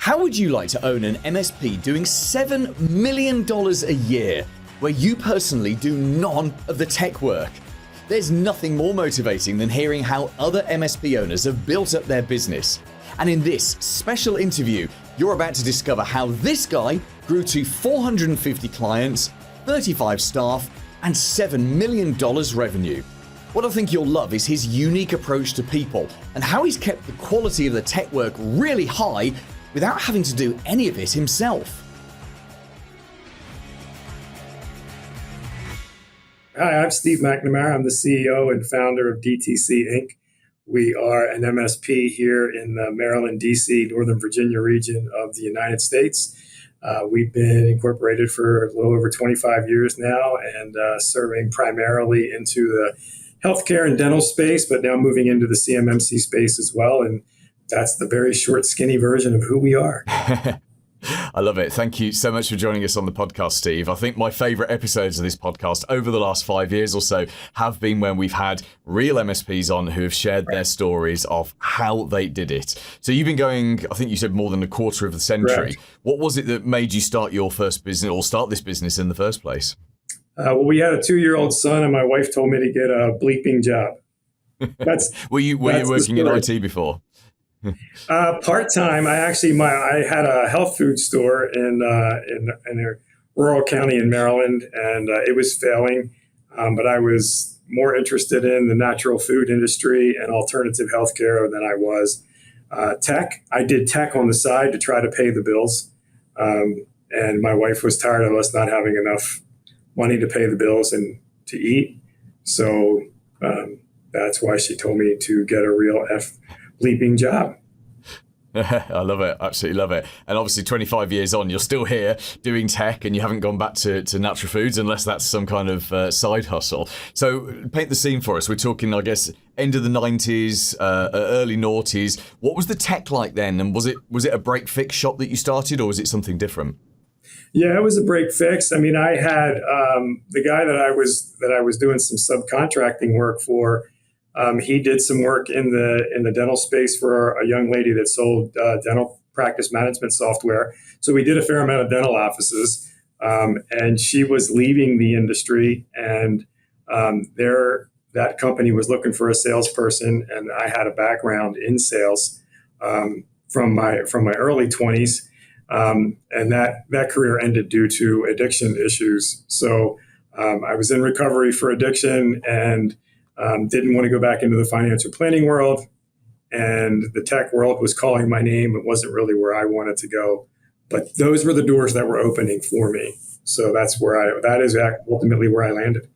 How would you like to own an MSP doing $7 million a year, where you personally do none of the tech work? There's nothing more motivating than hearing how other MSP owners have built up their business. And in this special interview, you're about to discover how this guy grew to 450 clients, 35 staff, and $7 million revenue. What I think you'll love is his unique approach to people and how he's kept the quality of the tech work really high without having to do any of it himself. Hi, I'm Steve McNamara. I'm the CEO and founder of DTC Inc. We are an MSP here in the Maryland, DC, Northern Virginia region of the United States. We've been incorporated for a little over 25 years now and serving primarily into the healthcare and dental space, but now moving into the CMMC space as well. And that's the very short, skinny version of who we are. I love it. Thank you so much for joining us on the podcast, Steve. I think my favorite episodes of this podcast over the last 5 years or so have been when we've had real MSPs on who have shared their stories of how they did it. So you've been going, I think you said more than a quarter of the century. Correct. What was it that made you start your first business or start this business in the first place? Well, we had a 2-year-old son and my wife told me to get a bleeping job. Were you working in IT before? Part-time. I had a health food store in a rural county in Maryland, and it was failing. But I was more interested in the natural food industry and alternative healthcare than I was tech. I did tech on the side to try to pay the bills. And my wife was tired of us not having enough money to pay the bills and to eat. So that's why she told me to get a real bleeping job. I love it. Absolutely love it. And obviously 25 years on, you're still here doing tech and you haven't gone back to natural foods unless that's some kind of side hustle. So paint the scene for us. We're talking, I guess, end of the 90s, early noughties. What was the tech like then? And was it a break fix shop that you started or was it something different? Yeah, it was a break fix. I mean, I had the guy that I was doing some subcontracting work for. He did some work in the dental space for a young lady that sold dental practice management software. So we did a fair amount of dental offices, and she was leaving the industry, and that company was looking for a salesperson, and I had a background in sales from my early 20s, and that career ended due to addiction issues. So I was in recovery for addiction and didn't want to go back into the financial planning world, and the tech world was calling my name. It wasn't really where I wanted to go, but those were the doors that were opening for me. So that is ultimately where I landed.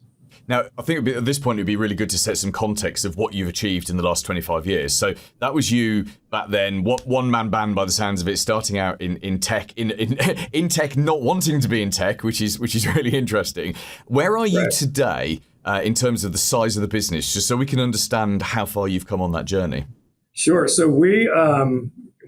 Now, I think at this point, it'd be really good to set some context of what you've achieved in the last 25 years. So that was you back then, one-man band by the sounds of it, starting out in tech, in tech, not wanting to be in tech, which is really interesting. Where are you today in terms of the size of the business, just so we can understand how far you've come on that journey? Sure. So we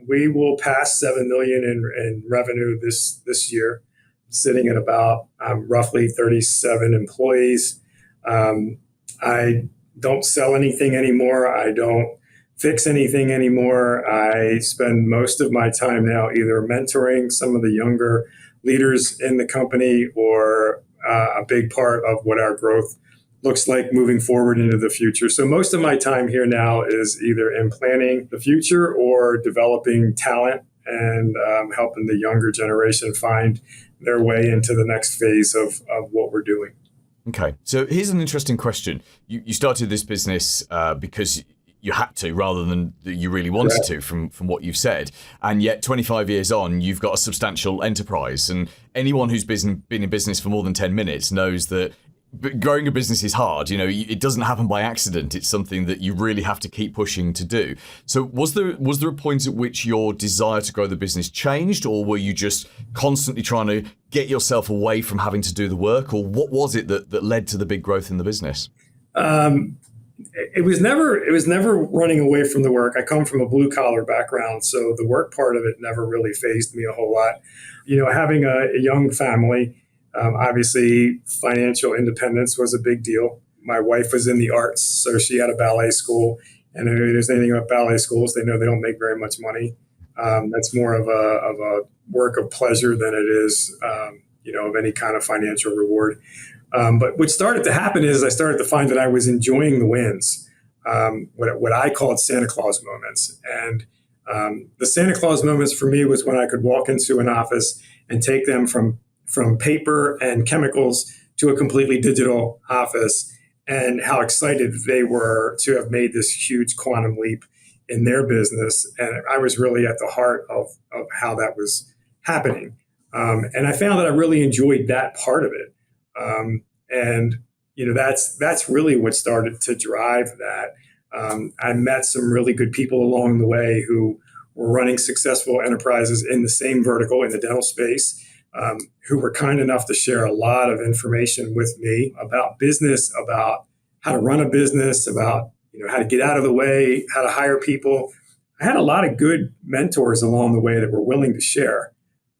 will pass 7 million in revenue this year, sitting at about roughly 37 employees. I don't sell anything anymore. I don't fix anything anymore. I spend most of my time now either mentoring some of the younger leaders in the company or a big part of what our growth looks like moving forward into the future. So most of my time here now is either in planning the future or developing talent and helping the younger generation find their way into the next phase of what we're doing. Okay, so here's an interesting question. You started this business because you had to rather than you really wanted to from what you've said. And yet 25 years on, you've got a substantial enterprise. And anyone who's been in business for more than 10 minutes knows that growing a business is hard. You know, it doesn't happen by accident. It's something that you really have to keep pushing to do. So was there a point at which your desire to grow the business changed, or were you just constantly trying to get yourself away from having to do the work, or what was it that led to the big growth in the business? It was never running away from the work. I come from a blue collar background, so the work part of it never really fazed me a whole lot. You know, having a young family, obviously financial independence was a big deal. My wife was in the arts, so she had a ballet school. And if there's anything about ballet schools, they know they don't make very much money. That's more of a work of pleasure than it is, of any kind of financial reward. But what started to happen is I started to find that I was enjoying the wins, what I called Santa Claus moments. And the Santa Claus moments for me was when I could walk into an office and take them from paper and chemicals to a completely digital office, and how excited they were to have made this huge quantum leap in their business. And I was really at the heart of how that was happening. And I found that I really enjoyed that part of it. And that's really what started to drive that. I met some really good people along the way who were running successful enterprises in the same vertical in the dental space, who were kind enough to share a lot of information with me about business, about how to run a business, about how to get out of the way, how to hire people. I had a lot of good mentors along the way that were willing to share.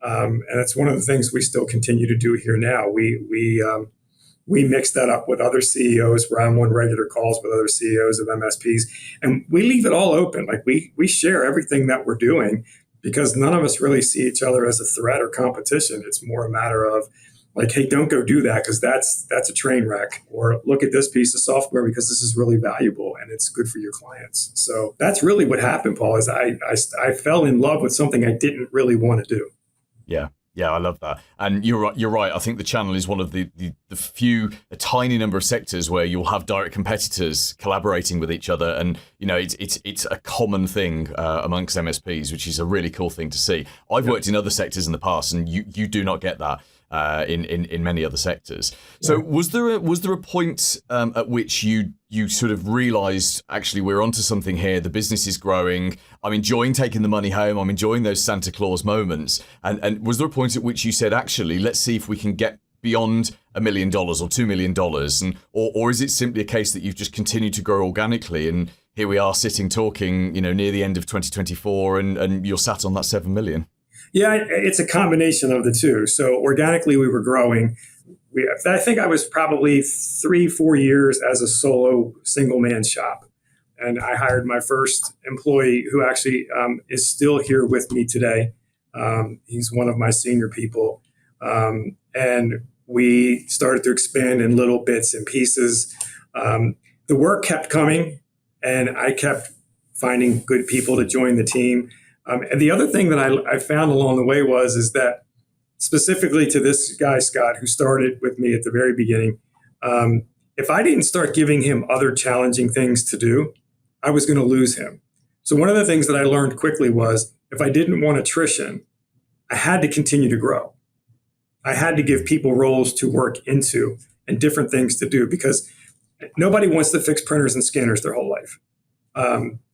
And that's one of the things we still continue to do here now. We mix that up with other CEOs. We're on regular calls with other CEOs of MSPs, and we leave it all open. Like we share everything that we're doing, because none of us really see each other as a threat or competition. It's more a matter of like, hey, don't go do that because that's a train wreck, or look at this piece of software because this is really valuable and it's good for your clients. So that's really what happened, Paul, is I fell in love with something I didn't really want to do. Yeah. Yeah, I love that. And you're right. I think the channel is one of the a tiny number of sectors where you'll have direct competitors collaborating with each other. And, it's a common thing amongst MSPs, which is a really cool thing to see. I've worked in other sectors in the past, and you do not get that in many other sectors. So was there a point at which you sort of realized, actually, we're onto something here, the business is growing, I'm enjoying taking the money home, I'm enjoying those Santa Claus moments, and was there a point at which you said, actually, let's see if we can get beyond $1 million or $2 million, and or is it simply a case that you've just continued to grow organically, and here we are sitting talking, near the end of 2024, and you're sat on that 7 million? Yeah, it's a combination of the two. So organically, we were growing. I think I was probably 3-4 years as a solo single man shop. And I hired my first employee, who actually is still here with me today. He's one of my senior people. And we started to expand in little bits and pieces. The work kept coming, and I kept finding good people to join the team. And the other thing that I found along the way is that specifically to this guy, Scott, who started with me at the very beginning, if I didn't start giving him other challenging things to do, I was going to lose him. So one of the things that I learned quickly was, if I didn't want attrition, I had to continue to grow. I had to give people roles to work into and different things to do, because nobody wants to fix printers and scanners their whole life.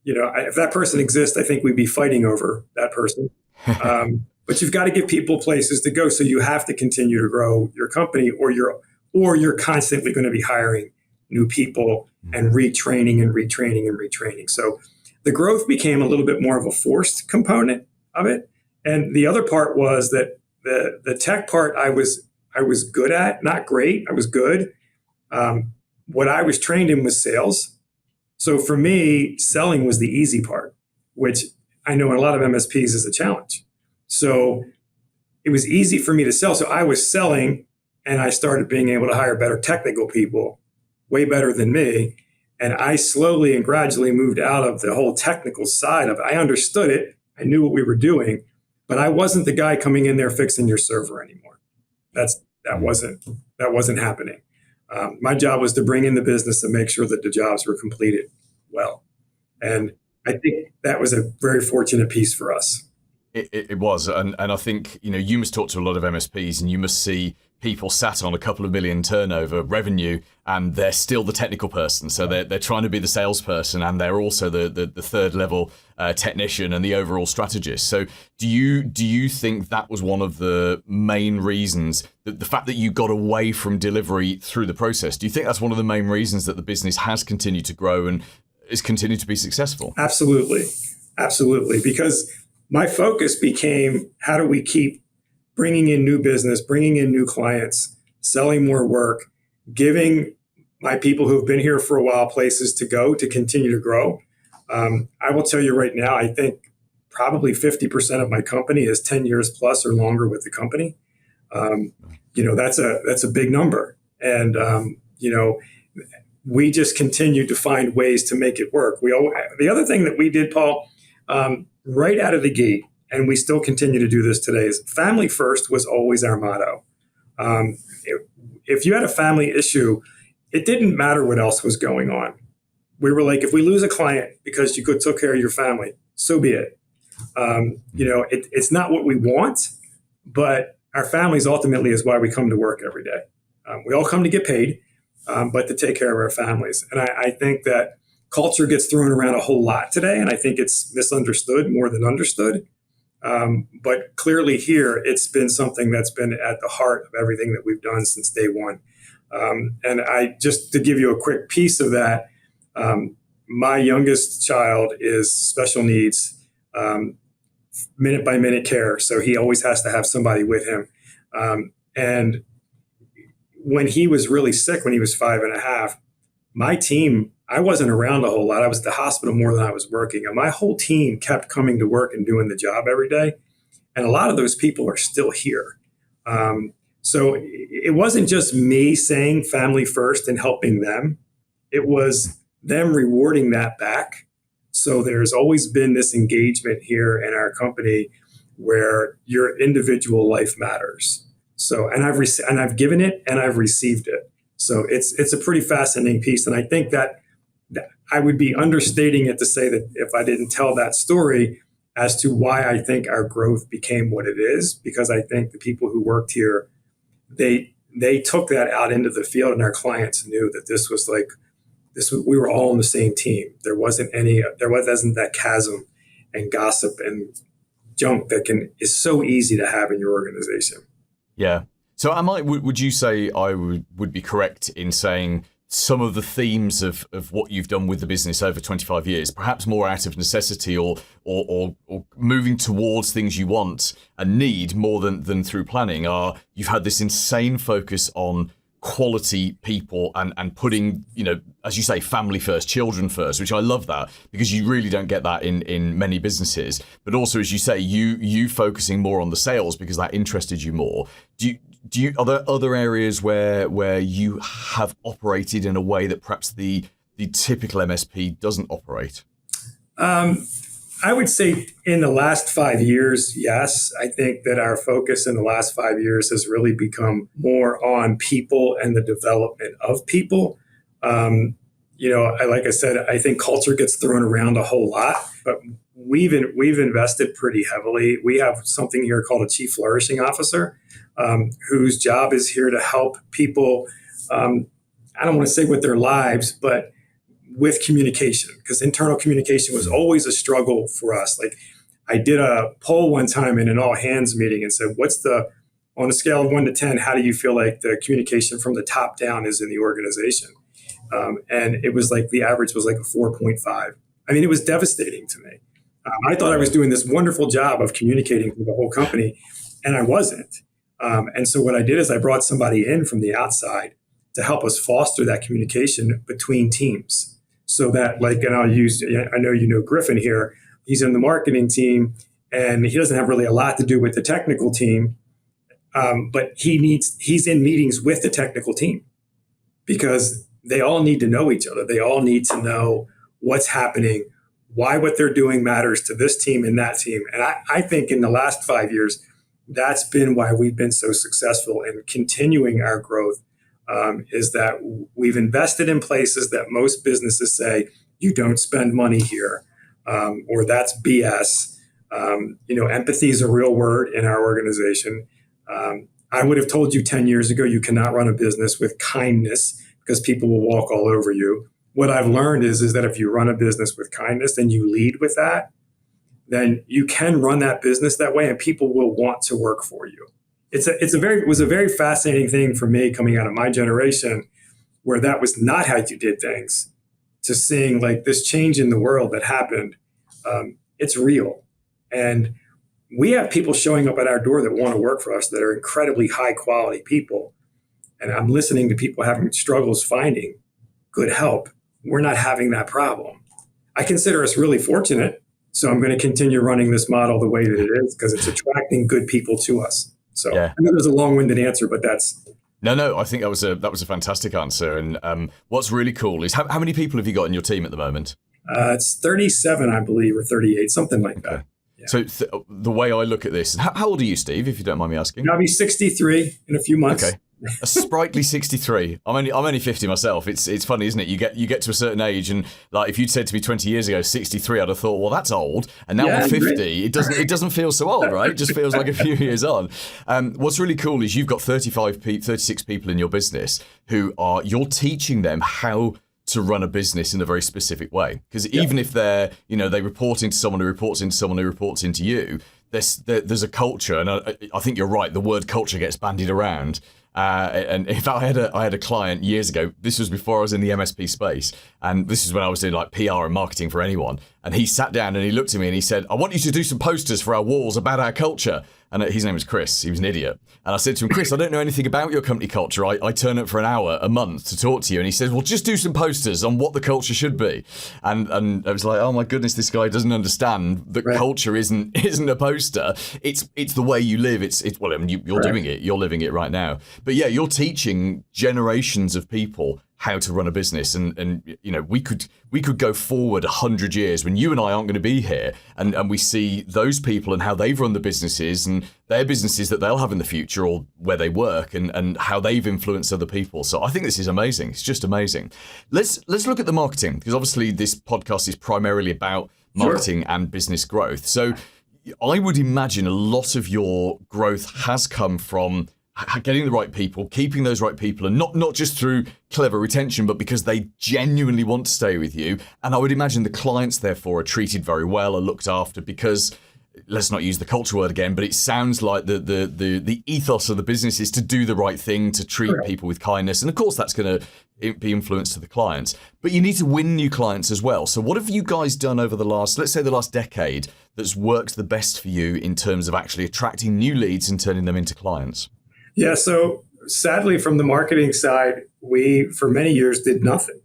If that person exists, I think we'd be fighting over that person. But you've got to give people places to go. So you have to continue to grow your company, or you're constantly going to be hiring new people and retraining and retraining and retraining. So the growth became a little bit more of a forced component of it. And the other part was that the tech part I was good at, not great. I was good. What I was trained in was sales. So for me, selling was the easy part, which I know in a lot of MSPs is a challenge. So it was easy for me to sell. So I was selling, and I started being able to hire better technical people, way better than me. And I slowly and gradually moved out of the whole technical side of it. I understood it. I knew what we were doing, but I wasn't the guy coming in there fixing your server anymore. That wasn't happening. My job was to bring in the business and make sure that the jobs were completed well. And I think that was a very fortunate piece for us. It was. And I think, you must talk to a lot of MSPs, and you must see people sat on a couple of million turnover revenue, and they're still the technical person. So they're trying to be the salesperson, and they're also the third level technician and the overall strategist. So do you think that was one of the main reasons, that the fact that you got away from delivery through the process? Do you think that's one of the main reasons that the business has continued to grow and is continued to be successful? Absolutely. Because my focus became, how do we keep bringing in new business, bringing in new clients, selling more work, giving my people who've been here for a while places to go to continue to grow. I will tell you right now, I think probably 50% of my company is 10 years plus or longer with the company. That's a big number. And, we just continue to find ways to make it work. The other thing that we did, Paul, right out of the gate, and we still continue to do this today, is family first was always our motto. If you had a family issue, it didn't matter what else was going on. We were like, if we lose a client because you took care of your family, so be it. It's not what we want, but our families ultimately is why we come to work every day. We all come to get paid, but to take care of our families. And I think that culture gets thrown around a whole lot today, and I think it's misunderstood more than understood. But clearly here, it's been something that's been at the heart of everything that we've done since day one. And just to give you a quick piece of that, my youngest child is special needs, minute by minute care. So he always has to have somebody with him. And when he was really sick, when he was 5.5, my team, I wasn't around a whole lot. I was at the hospital more than I was working. And my whole team kept coming to work and doing the job every day. And a lot of those people are still here. So it wasn't just me saying family first and helping them. It was them rewarding that back. So there's always been this engagement here in our company where your individual life matters. So, and I've given it and I've received it. So it's a pretty fascinating piece. And I think that I would be understating it to say that if I didn't tell that story as to why I think our growth became what it is, because I think the people who worked here, they took that out into the field, and our clients knew that we were all on the same team. There wasn't that chasm and gossip and junk that is so easy to have in your organization. Yeah. So would you say I would be correct in saying some of the themes of what you've done with the business over 25 years, perhaps more out of necessity or moving towards things you want and need more than through planning, are you've had this insane focus on quality people and putting, as you say, family first, children first, which I love that, because you really don't get that in many businesses. But also, as you say, you focusing more on the sales because that interested you more. Are there other areas where you have operated in a way that perhaps the typical MSP doesn't operate? I would say in the last 5 years, yes. I think that our focus in the last 5 years has really become more on people and the development of people. Like I said, I think culture gets thrown around a whole lot, but we've invested pretty heavily. We have something here called a Chief Flourishing Officer, whose job is here to help people. I don't want to say with their lives, but with communication, because internal communication was always a struggle for us. Like, I did a poll one time in an all hands meeting and said, on a scale of 1 to 10, how do you feel like the communication from the top down is in the organization? And it was like, the average was like a 4.5. I mean, it was devastating to me. I thought I was doing this wonderful job of communicating with the whole company, and I wasn't. And so what I did is I brought somebody in from the outside to help us foster that communication between teams. So that, I know you know Griffin here, he's in the marketing team, and he doesn't have really a lot to do with the technical team, but he's in meetings with the technical team because they all need to know each other. They all need to know what's happening, why what they're doing matters to this team and that team. And I think in the last 5 years, that's been why we've been so successful in continuing our growth. Is that we've invested in places that most businesses say, you don't spend money here, or that's BS. Empathy is a real word in our organization. I would have told you 10 years ago, you cannot run a business with kindness because people will walk all over you. What I've learned is that if you run a business with kindness and you lead with that, then you can run that business that way and people will want to work for you. It was a very fascinating thing for me coming out of my generation, where that was not how you did things, to seeing like this change in the world that happened. It's real. And we have people showing up at our door that want to work for us that are incredibly high quality people. And I'm listening to people having struggles finding good help. We're not having that problem. I consider us really fortunate So I'm going to continue running this model the way that it is because it's attracting good people to us. So Yeah. I know there's a long-winded answer, but that's... No, I think that was a fantastic answer. And what's really cool is how many people have you got in your team at the moment? It's 37, I believe, or 38, something like that. Yeah. So the way I look at this, how old are you, Steve, if you don't mind me asking? I'll be 63 in a few months. Okay. A sprightly 63. I'm only 50 myself. It's funny, isn't it? You get to a certain age, and like if you'd said to me 20 years ago 63, I'd have thought, well, that's old. And now I'm 50. Great. It doesn't feel so old, right? It just feels like a few years on. What's really cool is you've got 36 people in your business you're teaching them how to run a business in a very specific way. Because even if they report into someone who reports into someone who reports into you, there's a culture, and I think you're right. The word culture gets bandied around. And in fact, I had a client years ago. This was before I was in the MSP space, and this is when I was doing like PR and marketing for anyone. And he sat down and he looked at me and he said, "I want you to do some posters for our walls about our culture." And his name was Chris. He was an idiot. And I said to him, "Chris, I don't know anything about your company culture. I turn up for an hour a month to talk to you." And he said, "Well, just do some posters on what the culture should be." And I was like, "Oh my goodness, this guy doesn't understand that culture isn't a poster. It's the way you live. You're doing it. You're living it right now." But yeah, you're teaching generations of people how to run a business, and we could go forward 100 years when you and I aren't going to be here, and we see those people and how they've run the businesses and their businesses that they'll have in the future or where they work, and how they've influenced other people. So I think this is amazing. It's just amazing. Let's look at the marketing, because obviously this podcast is primarily about marketing and business growth. So I would imagine a lot of your growth has come from getting the right people, keeping those right people, and not just through clever retention, but because they genuinely want to stay with you. And I would imagine the clients, therefore, are treated very well, are looked after, because, let's not use the culture word again, but it sounds like the ethos of the business is to do the right thing, to treat people with kindness. And of course, that's going to be influenced to the clients. But you need to win new clients as well. So what have you guys done over the last decade that's worked the best for you in terms of actually attracting new leads and turning them into clients? Yeah, so sadly, from the marketing side, we for many years did nothing.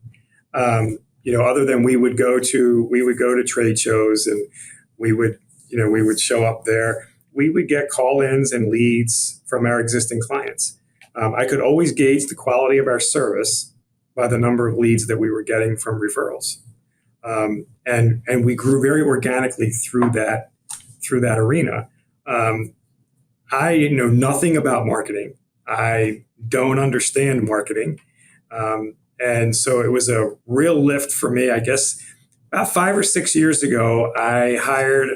Other than we would go to trade shows, and we would show up there. We would get call-ins and leads from our existing clients. I could always gauge the quality of our service by the number of leads that we were getting from referrals, and we grew very organically through that arena. I know nothing about marketing. I don't understand marketing. And so it was a real lift for me. I guess about 5 or 6 years ago, I hired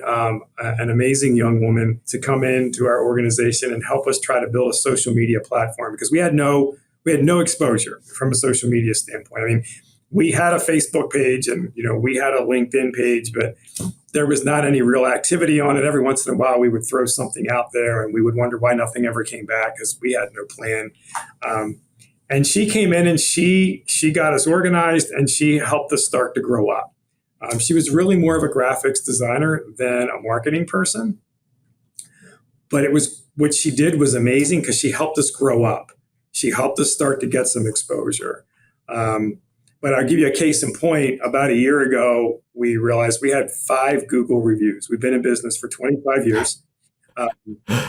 an amazing young woman to come into our organization and help us try to build a social media platform, because we had no exposure from a social media standpoint. I mean, we had a Facebook page and we had a LinkedIn page, but there was not any real activity on it. Every once in a while, we would throw something out there, and we would wonder why nothing ever came back because we had no plan. And she came in and she got us organized, and she helped us start to grow up. She was really more of a graphics designer than a marketing person, but what she did was amazing because she helped us grow up. She helped us start to get some exposure. But I'll give you a case in point. About a year ago, we realized we had 5 Google reviews. We've been in business for 25 years.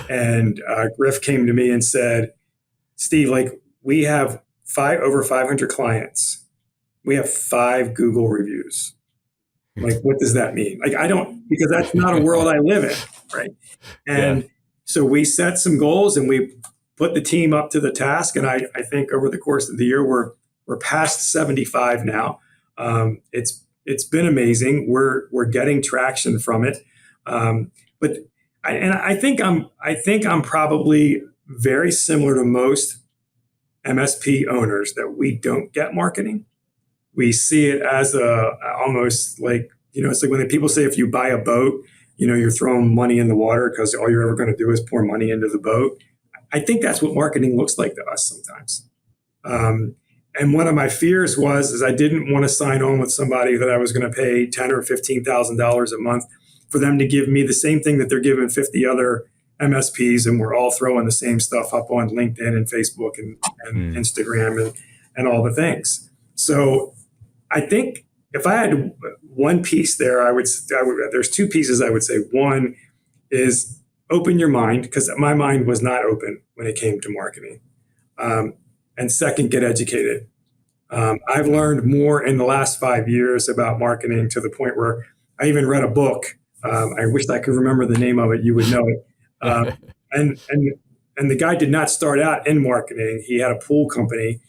And Griff came to me and said, "Steve, we have over 500 clients. We have 5 Google reviews. What does that mean?" I don't, because that's not a world I live in, right? And so we set some goals and we put the team up to the task. And I think over the course of the year, we're past 75 now. It's been amazing. We're getting traction from it. But I think I'm probably very similar to most MSP owners, that we don't get marketing. We see it as almost like, it's like when people say if you buy a boat, you're throwing money in the water because all you're ever going to do is pour money into the boat. I think that's what marketing looks like to us sometimes. And one of my fears is I didn't want to sign on with somebody that I was going to pay $10,000 or $15,000 a month for them to give me the same thing that they're giving 50 other MSPs, and we're all throwing the same stuff up on LinkedIn and Facebook and Instagram and all the things. So I think if I had one piece there, there's two pieces I would say. One is open your mind, because my mind was not open when it came to marketing. And second, get educated. I've learned more in the last 5 years about marketing, to the point where I even read a book. I wish I could remember the name of it. You would know it. And the guy did not start out in marketing. He had a pool company.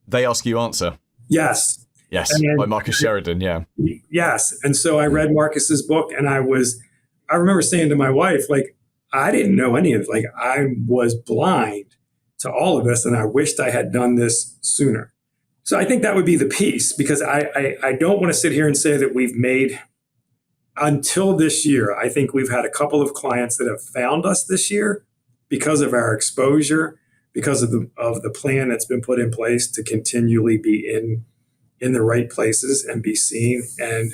They Ask You Answer. Yes. Yes, by Marcus Sheridan, yeah. Yes. And so I read Marcus's book, and I remember saying to my wife, like, I didn't know any of it. Like, I was blind to all of this, and I wished I had done this sooner. So I think that would be the piece, because I don't want to sit here and say that we've made, until this year, I think we've had a couple of clients that have found us this year because of our exposure, because of the plan that's been put in place to continually be in the right places and be seen. And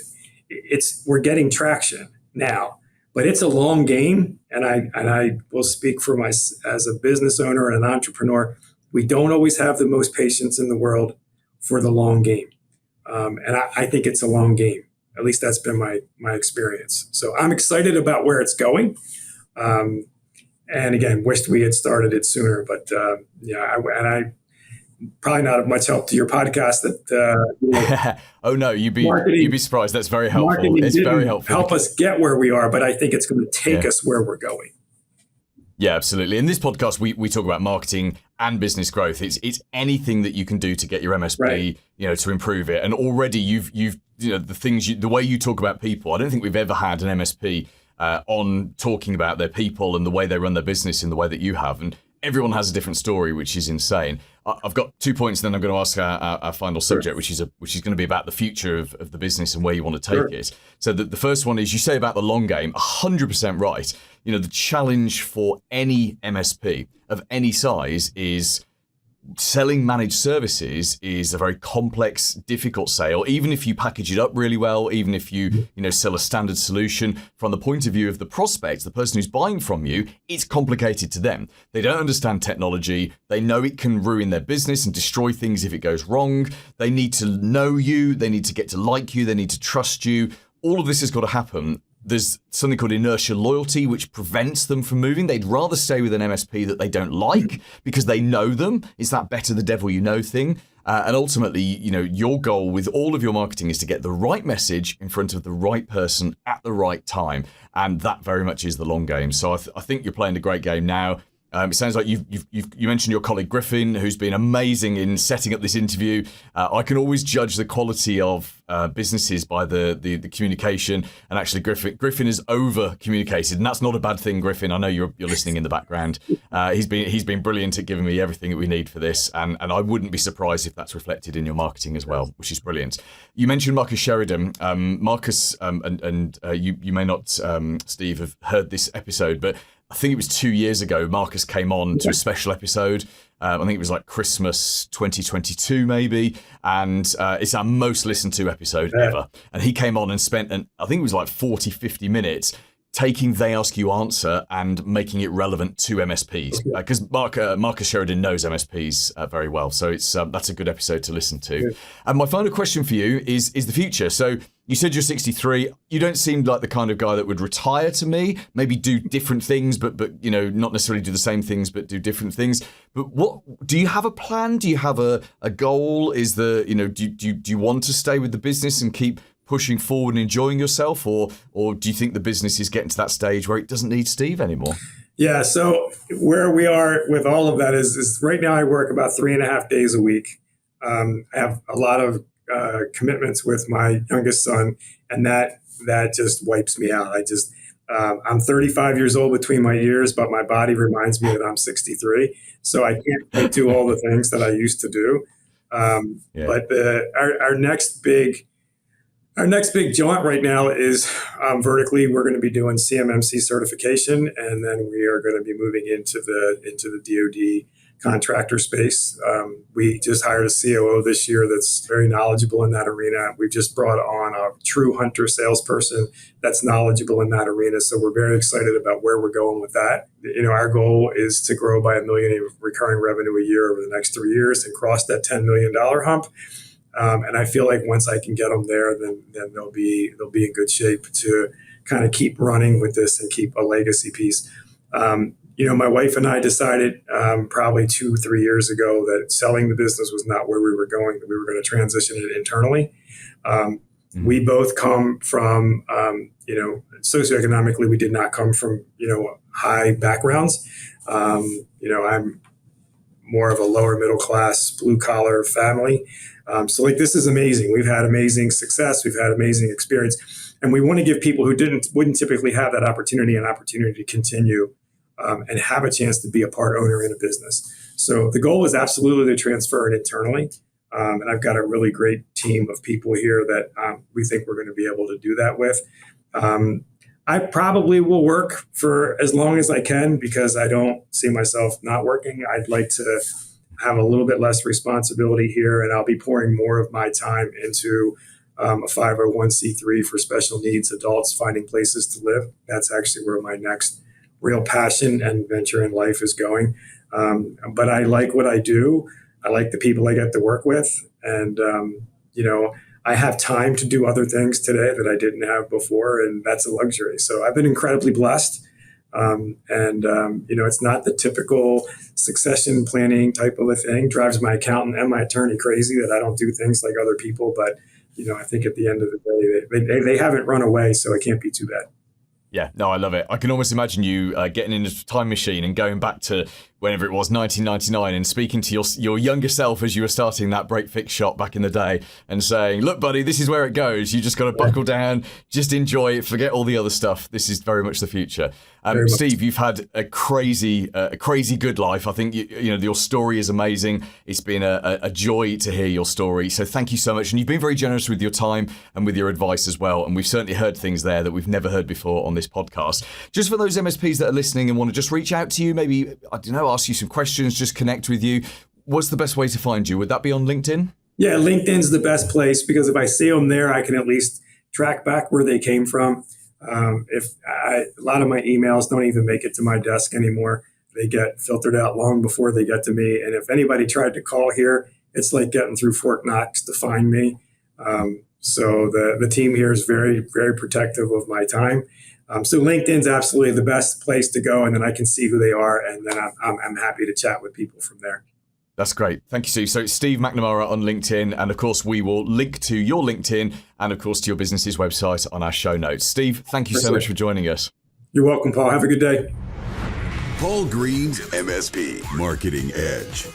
we're getting traction now, but it's a long game. And I will speak for as a business owner and an entrepreneur, we don't always have the most patience in the world for the long game. And I think it's a long game. At least that's been my experience. So I'm excited about where it's going. And again, wished we had started it sooner, but I probably not of much help to your podcast. Oh no, you'd be surprised. That's very helpful. It's very helpful. Help us get where we are, but I think it's going to take us where we're going. Yeah, absolutely. In this podcast, we talk about marketing and business growth. It's anything that you can do to get your MSP, to improve it. And already you've the way you talk about people. I don't think we've ever had an MSP on talking about their people and the way they run their business in the way that you have. And everyone has a different story, which is insane. I've got 2 points, then I'm going to ask our final subject, which is going to be about the future of the business and where you want to take it. So the first one is, you say about the long game, 100% right. The challenge for any MSP of any size is selling managed services is a very complex, difficult sale. Even if you package it up really well, even if you sell a standard solution, from the point of view of the prospect, the person who's buying from you, it's complicated to them. They don't understand technology. They know it can ruin their business and destroy things if it goes wrong. They need to know you. They need to get to like you. They need to trust you. All of this has got to happen. There's something called inertia loyalty, which prevents them from moving. They'd rather stay with an MSP that they don't like because they know them. It's that better the devil you know thing. And ultimately, your goal with all of your marketing is to get the right message in front of the right person at the right time. And that very much is the long game. So I think you're playing a great game now. It sounds like you mentioned your colleague Griffin, who's been amazing in setting up this interview. I can always judge the quality of businesses by the communication, and actually Griffin is over communicated, and that's not a bad thing. Griffin, I know you're listening in the background. He's been brilliant at giving me everything that we need for this, and I wouldn't be surprised if that's reflected in your marketing as well, which is brilliant. You mentioned Marcus Sheridan. Marcus and you may not, Steve, have heard this episode, but I think it was 2 years ago, Marcus came on to a special episode. I think it was like Christmas 2022, maybe. And it's our most listened to episode ever. And he came on and spent, I think it was like 40, 50 minutes taking They Ask You Answer and making it relevant to MSPs. Because Marcus Sheridan knows MSPs very well. So that's a good episode to listen to. And my final question for you is the future. So you said you're 63. You don't seem like the kind of guy that would retire to me, maybe do different things, but not necessarily do the same things, but do different things. But what do you have a plan? Do you have a goal? Do you want to stay with the business and keep pushing forward and enjoying yourself, or do you think the business is getting to that stage where it doesn't need Steve anymore? Yeah, so where we are with all of that is right now I work about 3.5 days a week. I have a lot of commitments with my youngest son, and that just wipes me out. I'm 35 years old between my ears, but my body reminds me that I'm 63. So I can't quite do all the things that I used to do. But our next big jaunt right now is vertically. We're going to be doing CMMC certification, and then we are going to be moving into the DoD contractor space. We just hired a COO this year that's very knowledgeable in that arena. We've just brought on a true hunter salesperson that's knowledgeable in that arena. So we're very excited about where we're going with that. Our goal is to grow by $1 million in recurring revenue a year over the next 3 years and cross that $10 million hump. And I feel like once I can get them there, then they'll be in good shape to kind of keep running with this and keep a legacy piece. My wife and I decided probably 2-3 years ago that selling the business was not where we were going, that we were going to transition it internally. We both come from, socioeconomically, we did not come from, high backgrounds. I'm more of a lower middle class, blue collar family. So this is amazing. We've had amazing success. We've had amazing experience. And we want to give people who wouldn't typically have that opportunity an opportunity to continue and have a chance to be a part owner in a business. So the goal is absolutely to transfer it internally. And I've got a really great team of people here that we think we're going to be able to do that with. I probably will work for as long as I can because I don't see myself not working. I'd like to have a little bit less responsibility here, and I'll be pouring more of my time into a 501c3 for special needs adults finding places to live. That's actually where my next real passion and venture in life is going. But I like what I do. I like the people I get to work with. And, I have time to do other things today that I didn't have before. And that's a luxury. So I've been incredibly blessed. It's not the typical succession planning type of a thing. Drives my accountant and my attorney crazy that I don't do things like other people. But, I think at the end of the day, they haven't run away. So it can't be too bad. Yeah, no, I love it. I can almost imagine you getting in a time machine and going back to whenever it was, 1999, and speaking to your younger self as you were starting that break fix shop back in the day and saying, look, buddy, this is where it goes. You just got to buckle down, just enjoy it, forget all the other stuff. This is very much the future. Steve, you've had a crazy good life. I think your story is amazing. It's been a joy to hear your story. So thank you so much. And you've been very generous with your time and with your advice as well. And we've certainly heard things there that we've never heard before on this podcast. Just for those MSPs that are listening and want to just reach out to you, maybe, I don't know, ask you some questions, just connect with you. What's the best way to find you? Would that be on LinkedIn? Yeah, LinkedIn's the best place because if I see them there, I can at least track back where they came from. A lot of my emails don't even make it to my desk anymore. They get filtered out long before they get to me. And if anybody tried to call here, it's like getting through Fort Knox to find me. So the team here is very, very protective of my time. So LinkedIn's absolutely the best place to go, and then I can see who they are, and then I'm happy to chat with people from there. That's great. Thank you, Steve. So it's Steve McNamara on LinkedIn, and of course we will link to your LinkedIn and of course to your business's website on our show notes. Steve, thank you so much for joining us. You're welcome, Paul. Have a good day. Paul Green's MSP Marketing Edge.